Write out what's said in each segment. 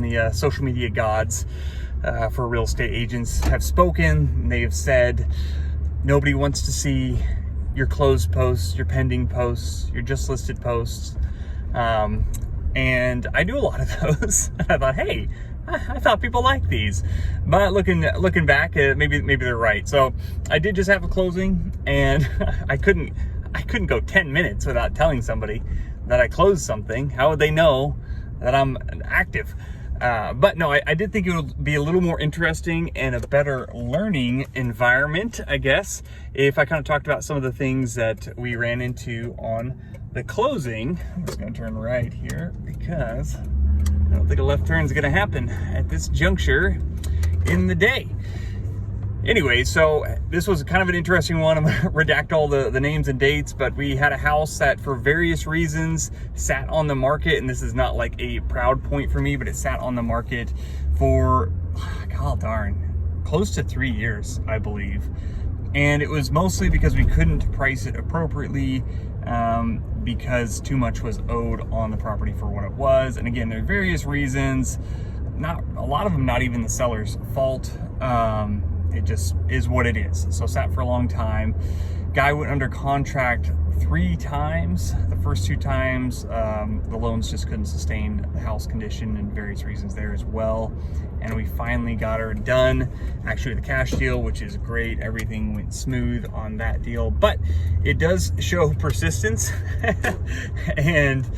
the social media gods for real estate agents have spoken. They have said nobody wants to see your closed posts, your pending posts, your just listed posts. And I do a lot of those. I thought, hey, I thought people liked these, but looking back, maybe they're right. So I did just have a closing, and I couldn't go 10 minutes without telling somebody that I closed something. How would they know that I'm active? But no, I did think it would be a little more interesting and a better learning environment, I guess, if I kind of talked about some of the things that we ran into on the closing. I'm just going to turn right here because I don't think a left turn is going to happen at this juncture in the day. Anyway, so this was kind of an interesting one. I'm going to redact all the names and dates, but we had a house that for various reasons sat on the market, and this is not like a proud point for me, but it sat on the market for, god darn, close to 3 years, I believe. And it was mostly because we couldn't price it appropriately, because too much was owed on the property for what it was. And again, there are various reasons, not a lot of them not even the seller's fault. It just is what it is. So sat for a long time. Guy went under contract 3 times. The first 2 times, the loans just couldn't sustain the house condition and various reasons there as well. And we finally got her done, actually with a cash deal, which is great. Everything went smooth on that deal, but it does show persistence. And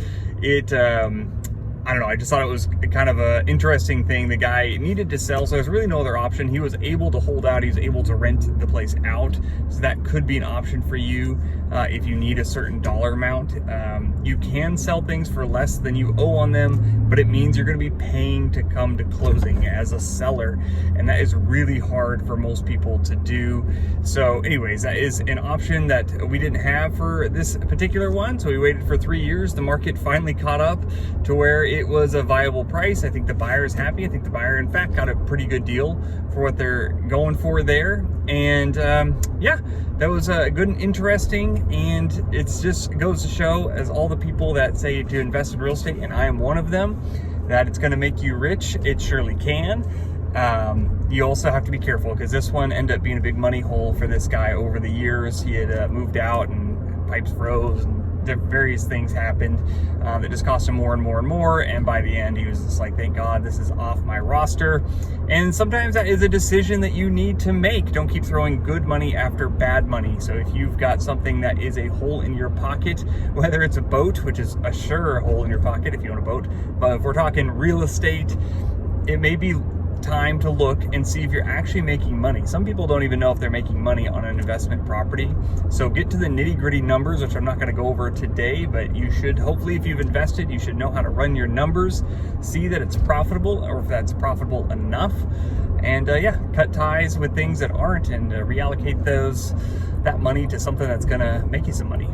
it, I don't know, I just thought it was kind of an interesting thing. The guy needed to sell, so there's really no other option. He was able to hold out. He was able to rent the place out. So that could be an option for you if you need a certain dollar amount. You can sell things for less than you owe on them, but it means you're going to be paying to come to closing as a seller. And that is really hard for most people to do. So anyways, that is an option that we didn't have for this particular one. So we waited for 3 years. The market finally caught up to where it was a viable price. I think the buyer is happy. I think the buyer, in fact, got a pretty good deal for what they're going for there. And yeah, that was good and interesting. And it's just goes to show, as all the people that say to invest in real estate, and I am one of them, that it's going to make you rich. It surely can. You also have to be careful, because this one ended up being a big money hole for this guy over the years. He had moved out and pipes froze and various things happened that just cost him more and more and more. And by the end, he was just like, thank God this is off my roster. And sometimes that is a decision that you need to make. Don't keep throwing good money after bad money. So if you've got something that is a hole in your pocket, whether it's a boat, which is a sure hole in your pocket if you own a boat, but if we're talking real estate, it may be time to look and see if you're actually making money. Some people don't even know if they're making money on an investment property. So get to the nitty-gritty numbers, which I'm not going to go over today, but you should, hopefully, if you've invested, you should know how to run your numbers, see that it's profitable, or if that's profitable enough, and yeah, cut ties with things that aren't, and reallocate that money to something that's going to make you some money.